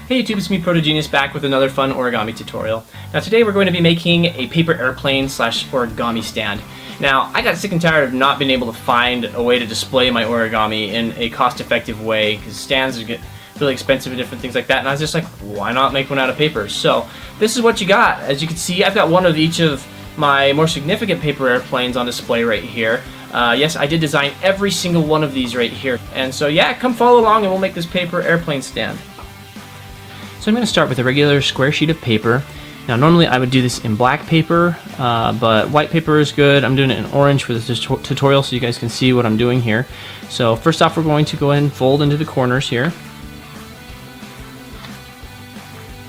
Hey YouTube, it's me Protogenius back with another fun origami tutorial. Now today we're going to be making a paper airplane slash origami stand. Now I got sick and tired of not being able to find a way to display my origami in a cost-effective way because stands get really expensive and different things like that, and I was just like, why not make one out of paper? So this is what you got. As you can see, I've got one of each of my more significant paper airplanes on display right here. Yes, I did design every single one of these right here, and so yeah, come follow along and we'll make this paper airplane stand. So I'm going to start with a regular square sheet of paper. Now normally I would do this in black paper, but white paper is good. I'm doing it in orange for this tutorial so you guys can see what I'm doing here. So first off, we're going to go ahead and fold into the corners here.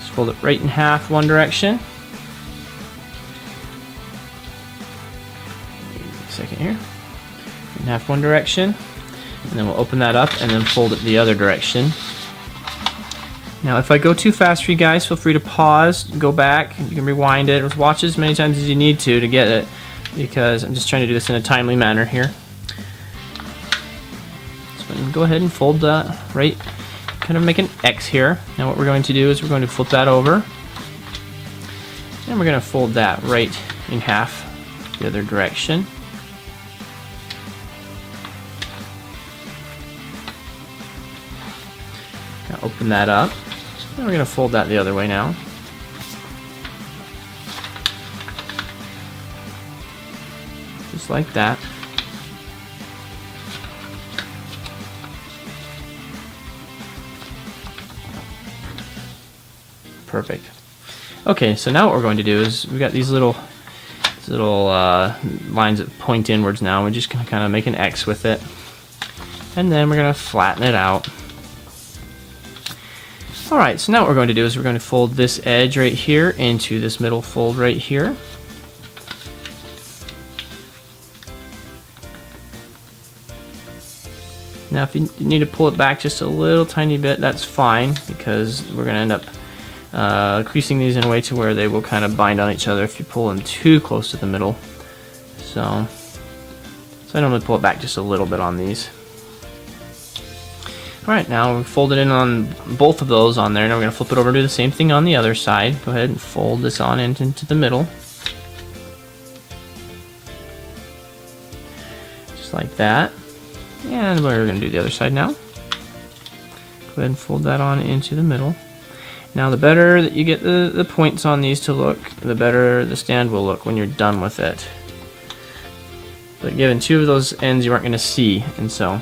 Just fold it right in half one direction. A second here. In half one direction. And then we'll open that up and then fold it the other direction. Now if I go too fast for you guys, feel free to pause, go back, you can rewind it, or watch as many times as you need to get it, because I'm just trying to do this in a timely manner here. So go ahead and fold that right, kind of make an X here. Now what we're going to do is we're going to flip that over, and we're going to fold that right in half the other direction. Now open that up. And we're going to fold that the other way now. Just like that. Perfect. Okay, so now what we're going to do is we've got these little lines that point inwards now. We're just going to kind of make an X with it. And then we're going to flatten it out. Alright, so now what we're going to do is we're going to fold this edge right here into this middle fold right here. Now if you need to pull it back just a little tiny bit, that's fine, because we're going to end up creasing these in a way to where they will kind of bind on each other if you pull them too close to the middle. So I normally pull it back just a little bit on these. Alright, now we fold it in on both of those on there. Now we're going to flip it over and do the same thing on the other side. Go ahead and fold this on into the middle. Just like that. And we're going to do the other side now. Go ahead and fold that on into the middle. Now the better that you get the points on these to look, the better the stand will look when you're done with it. But given two of those ends you aren't going to see, and so.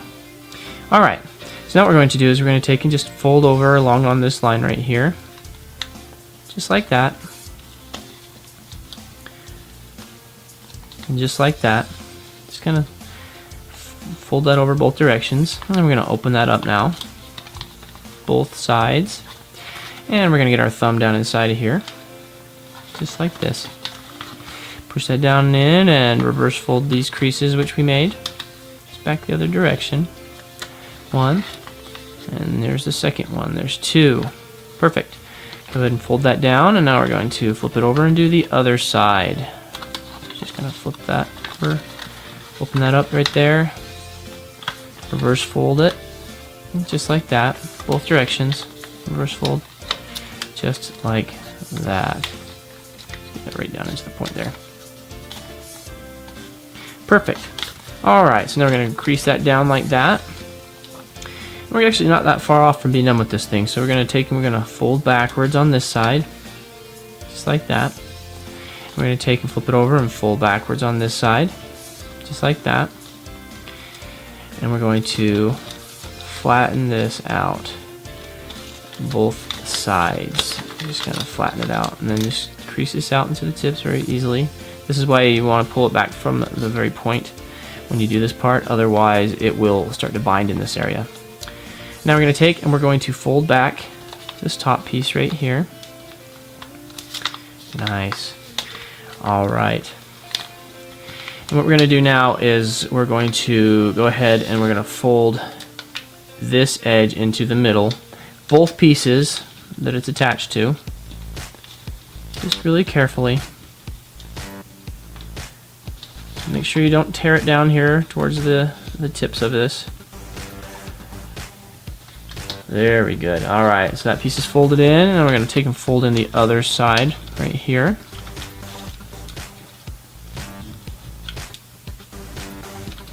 Alright. So now what we're going to do is we're going to take and just fold over along on this line right here. Just like that. And just like that. Just kind of fold that over both directions. And then we're going to open that up now. Both sides. And we're going to get our thumb down inside of here. Just like this. Push that down in and reverse fold these creases which we made. Just back the other direction. One. And there's the second one. There's two. Perfect. Go ahead and fold that down, and now we're going to flip it over and do the other side. Just gonna flip that over, open that up right there, reverse fold it, just like that, both directions, reverse fold, just like that. Get that right down into the point there. Perfect. Alright, so now we're gonna crease that down like that. We're actually not that far off from being done with this thing, so we're going to take and we're going to fold backwards on this side, just like that. We're going to take and flip it over and fold backwards on this side, just like that. And we're going to flatten this out, both sides. Just kind of flatten it out, and then just crease this out into the tips very easily. This is why you want to pull it back from the very point when you do this part, otherwise it will start to bind in this area. Now we're going to take and we're going to fold back this top piece right here. Nice. Alright. And what we're going to do now is we're going to go ahead and we're going to fold this edge into the middle. Both pieces that it's attached to. Just really carefully. Make sure you don't tear it down here towards the tips of this. Very good. All right, so that piece is folded in, and we're going to take and fold in the other side right here.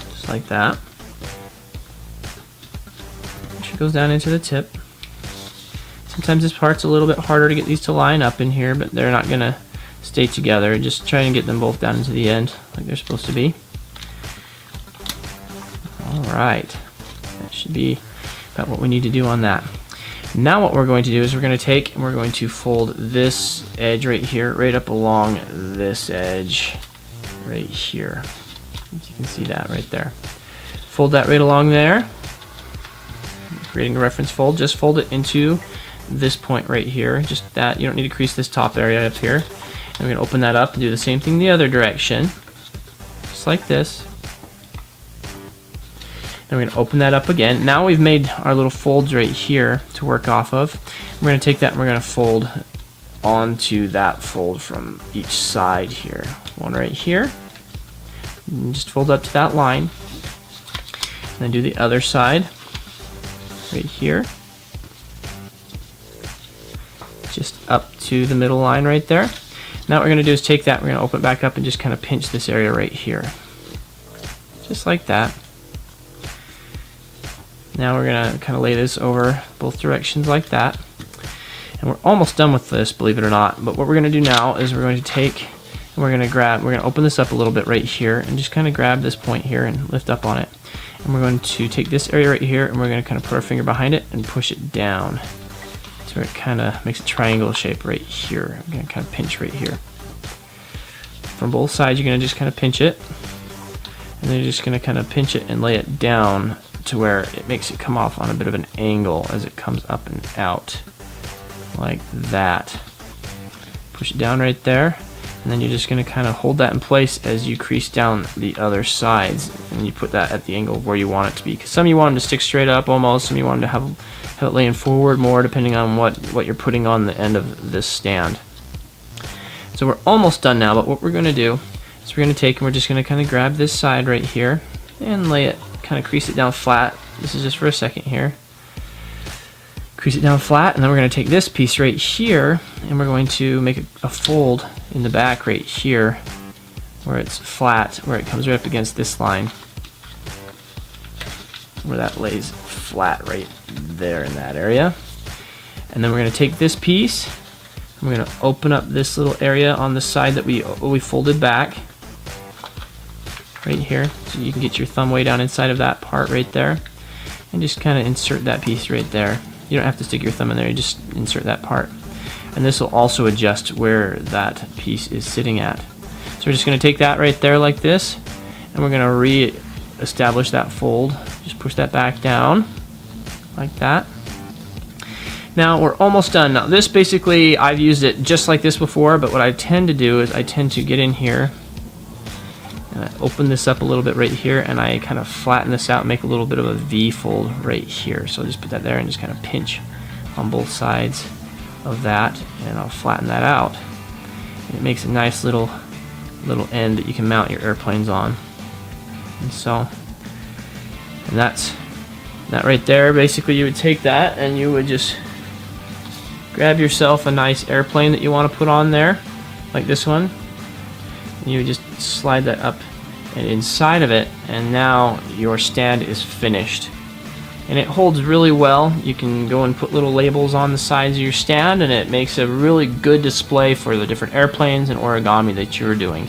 Just like that. It goes down into the tip. Sometimes this part's a little bit harder to get these to line up in here, but they're not going to stay together. Just try and get them both down into the end like they're supposed to be. All right, that should be about what we need to do on that. Now what we're going to do is we're going to take and we're going to fold this edge right here right up along this edge right here. As you can see that right there. Fold that right along there. Creating a reference fold, just fold it into this point right here. Just that, you don't need to crease this top area up here. And we're going to open that up and do the same thing the other direction. Just like this. And we're going to open that up again. Now we've made our little folds right here to work off of. We're going to take that and we're going to fold onto that fold from each side here. One right here. And just fold up to that line. And then do the other side right here. Just up to the middle line right there. Now what we're going to do is take that, we're going to open it back up and just kind of pinch this area right here. Just like that. Now we're going to kind of lay this over both directions like that. And we're almost done with this, believe it or not. But what we're going to do now is we're going to take and we're going to open this up a little bit right here and just kind of grab this point here and lift up on it. And we're going to take this area right here and we're going to kind of put our finger behind it and push it down. So it kind of makes a triangle shape right here. I'm going to kind of pinch right here. From both sides, you're going to just kind of pinch it. And then you're just going to kind of pinch it and lay it down to where it makes it come off on a bit of an angle as it comes up and out. Like that. Push it down right there. And then you're just going to kind of hold that in place as you crease down the other sides. And you put that at the angle where you want it to be. Because some of you want them to stick straight up almost. Some of you want them to have it laying forward more depending on what you're putting on the end of this stand. So we're almost done now, but what we're going to do is we're going to take and we're just going to kind of grab this side right here and lay it, kind of crease it down flat. This is just for a second here. Crease it down flat, and then we're going to take this piece right here and we're going to make a fold in the back right here where it's flat, where it comes right up against this line, where that lays flat right there in that area. And then we're going to take this piece and we're going to open up this little area on the side that we folded back right here, so you can get your thumb way down inside of that part right there and just kind of insert that piece right there. You don't have to stick your thumb in there, you just insert that part. And this will also adjust where that piece is sitting at. So we're just going to take that right there like this, and we're going to re-establish that fold. Just push that back down like that. Now we're almost done. Now this basically, I've used it just like this before, but what I tend to do is I tend to get in here and I open this up a little bit right here, and I kind of flatten this out and make a little bit of a V fold right here. So I'll just put that there and just kind of pinch on both sides of that, and I'll flatten that out. And it makes a nice little end that you can mount your airplanes on. And so, and that's that right there. Basically, you would take that and you would just grab yourself a nice airplane that you want to put on there, like this one. And you would just slide that up and inside of it, and now your stand is finished. And it holds really well. You can go and put little labels on the sides of your stand, and it makes a really good display for the different airplanes and origami that you're doing.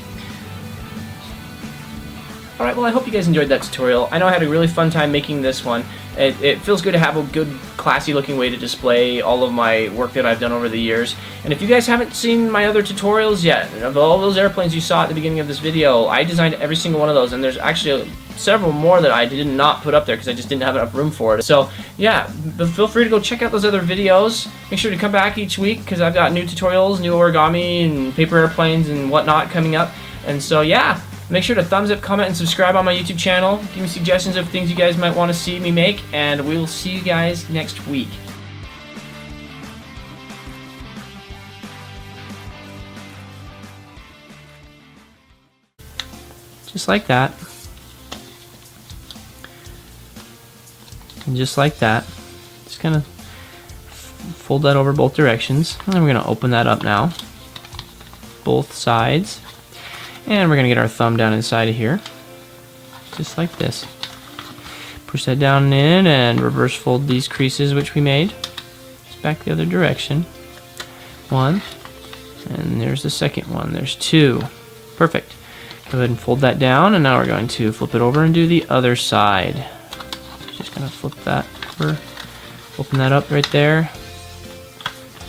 Alright, well I hope you guys enjoyed that tutorial. I know I had a really fun time making this one. It feels good to have a good, classy looking way to display all of my work that I've done over the years. And if you guys haven't seen my other tutorials yet, of all those airplanes you saw at the beginning of this video, I designed every single one of those, and there's actually several more that I did not put up there because I just didn't have enough room for it. So yeah, but feel free to go check out those other videos. Make sure to come back each week because I've got new tutorials, new origami and paper airplanes and whatnot coming up. And so yeah, make sure to thumbs up, comment, and subscribe on my YouTube channel. Give me suggestions of things you guys might want to see me make, and we will see you guys next week. Just like that. And just like that. Just kind of fold that over both directions. And then we're going to open that up now, both sides. And we're going to get our thumb down inside of here, just like this. Push that down in and reverse fold these creases which we made. Just back the other direction. One, and there's the second one. There's two. Perfect. Go ahead and fold that down, and now we're going to flip it over and do the other side. Just going to flip that over, open that up right there,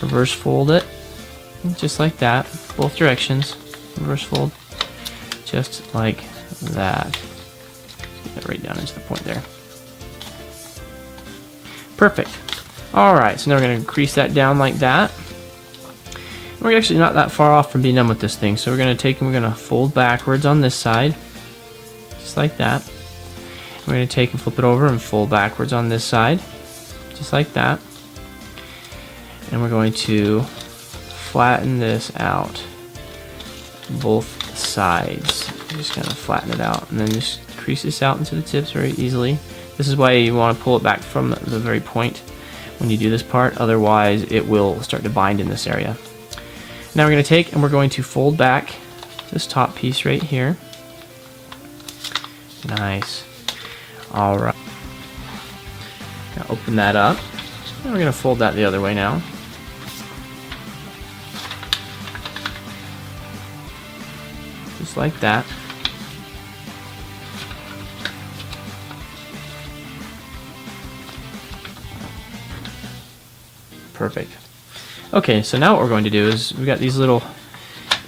reverse fold it, just like that, both directions, reverse fold, just like that. Get that right down into the point there. Perfect. Alright, so now we're going to crease that down like that. We're actually not that far off from being done with this thing, so we're going to take and we're going to fold backwards on this side, just like that. We're going to take and flip it over and fold backwards on this side, just like that. And we're going to flatten this out, both sides. Just kind of flatten it out, and then just crease this out into the tips very easily. This is why you want to pull it back from the very point when you do this part, otherwise it will start to bind in this area. Now we're going to take and we're going to fold back this top piece right here. Nice. Alright. Now open that up. And we're going to fold that the other way now. Just like that. Perfect. Okay, so now what we're going to do is we've got these little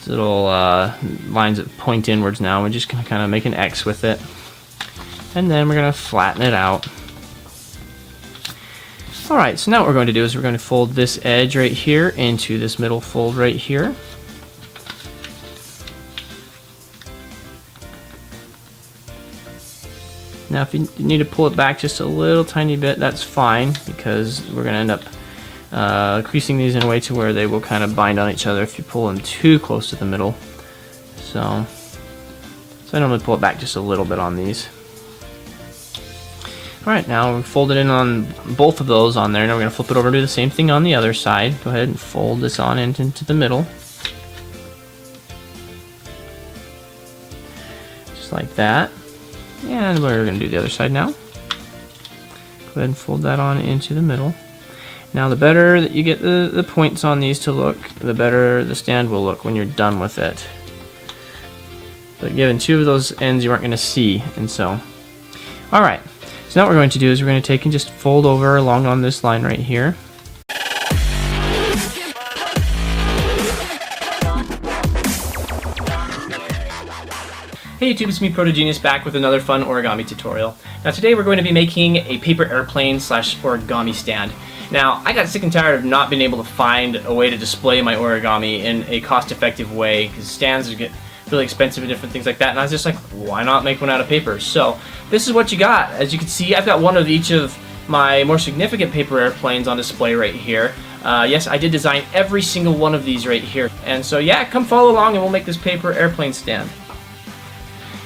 lines that point inwards now. We're just going to kind of make an X with it. And then we're going to flatten it out. Alright, so now what we're going to do is we're going to fold this edge right here into this middle fold right here. Now if you need to pull it back just a little tiny bit, that's fine, because we're going to end up creasing these in a way to where they will kind of bind on each other if you pull them too close to the middle. So I normally pull it back just a little bit on these. Alright, now we fold it in on both of those on there. Now we're going to flip it over and do the same thing on the other side. Go ahead and fold this on into the middle. Just like that. And we're going to do the other side now. Go ahead and fold that on into the middle. Now the better that you get the points on these to look, the better the stand will look when you're done with it. But given two of those ends you aren't going to see, and so. Alright, so now what we're going to do is we're going to take and just fold over along on this line right here. Hey YouTube, it's me Protogenius back with another fun origami tutorial. Now today we're going to be making a paper airplane / origami stand. Now I got sick and tired of not being able to find a way to display my origami in a cost-effective way, because stands get really expensive and different things like that, and I was just like, why not make one out of paper? So this is what you got. As you can see, I've got one of each of my more significant paper airplanes on display right here. Yes, I did design every single one of these right here, and so yeah, come follow along and we'll make this paper airplane stand.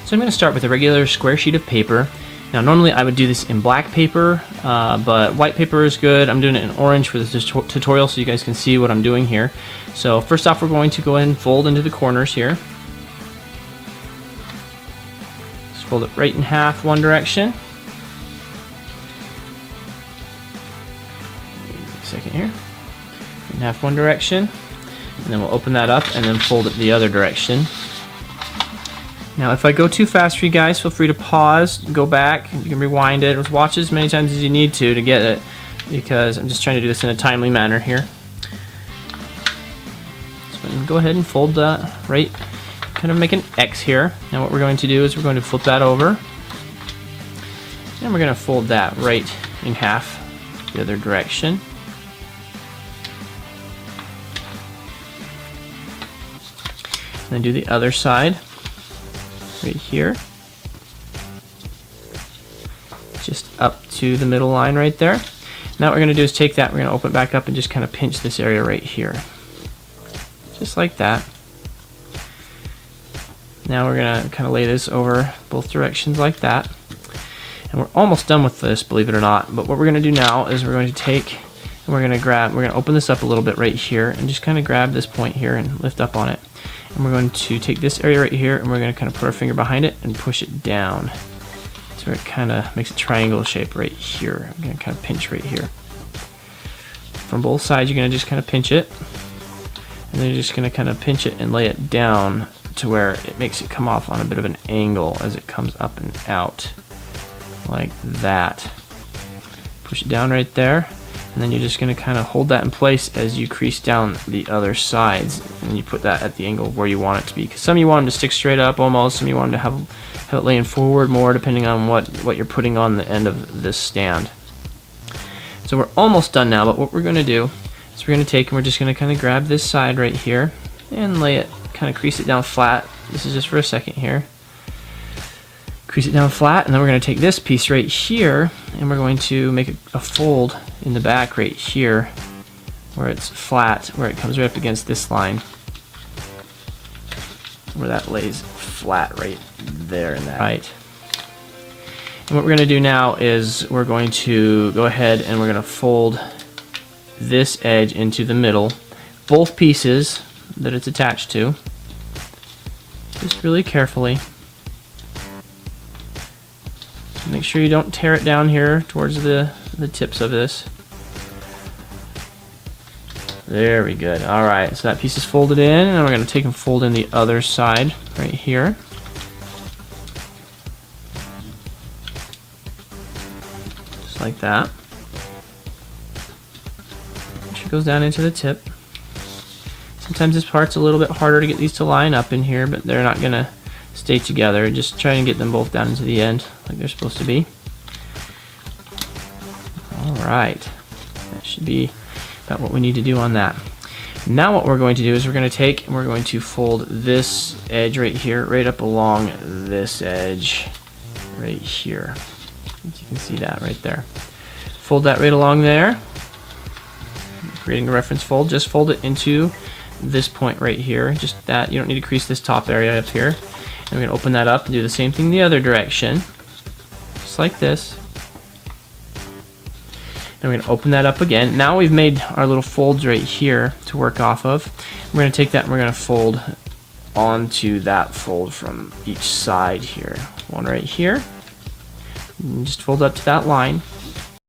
So I'm going to start with a regular square sheet of paper. Now normally I would do this in black paper, but white paper is good. I'm doing it in orange for this tutorial so you guys can see what I'm doing here. So first off, we're going to go ahead and fold into the corners here. Just fold it right in half one direction. A second here. In half one direction. And then we'll open that up and then fold it the other direction. Now if I go too fast for you guys, feel free to pause, go back, you can rewind it, or watch as many times as you need to get it, because I'm just trying to do this in a timely manner here. So go ahead and fold that right, kind of make an X here. Now what we're going to do is we're going to flip that over, and we're going to fold that right in half the other direction. And then do the other side. Right here, just up to the middle line right there. Now what we're going to do is take that, we're going to open it back up and just kind of pinch this area right here, just like that. Now we're going to kind of lay this over both directions like that, and we're almost done with this, believe it or not. But what we're going to do now is we're going to take and we're gonna open this up a little bit right here and just kind of grab this point here and lift up on it. And we're going to take this area right here and we're going to kind of put our finger behind it and push it down. So it kind of makes a triangle shape right here. I'm going to kind of pinch right here. From both sides, you're going to just kind of pinch it. And then you're just going to kind of pinch it and lay it down to where it makes it come off on a bit of an angle as it comes up and out. Like that. Push it down right there. And then you're just going to kind of hold that in place as you crease down the other sides. And you put that at the angle where you want it to be. Because some of you want them to stick straight up almost. Some of you want them to have it laying forward more, depending on what you're putting on the end of this stand. So we're almost done now, but what we're going to do is we're going to take and we're just going to kind of grab this side right here and lay it, kind of crease it down flat. This is just for a second here. Crease it down flat, and then we're going to take this piece right here and we're going to make a fold in the back right here where it's flat, where it comes right up against this line, where that lays flat right there in that. Right. And what we're going to do now is we're going to go ahead and we're going to fold this edge into the middle, both pieces that it's attached to, just really carefully. Make sure you don't tear it down here towards the tips of this. There we go. Alright, so that piece is folded in, and then we're going to take and fold in the other side right here. Just like that. Make sure it goes down into the tip. Sometimes this part's a little bit harder to get these to line up in here, but they're not going to stay together. Just try and get them both down into the end like they're supposed to be. Alright, that should be about what we need to do on that. Now what we're going to do is we're going to take and we're going to fold this edge right here right up along this edge right here. You can see that right there. Fold that right along there. Creating a reference fold, just fold it into this point right here. Just that, you don't need to crease this top area up here. And we're going to open that up and do the same thing the other direction. Just like this. And we're going to open that up again. Now we've made our little folds right here to work off of. We're going to take that and we're going to fold onto that fold from each side here. One right here. And just fold up to that line.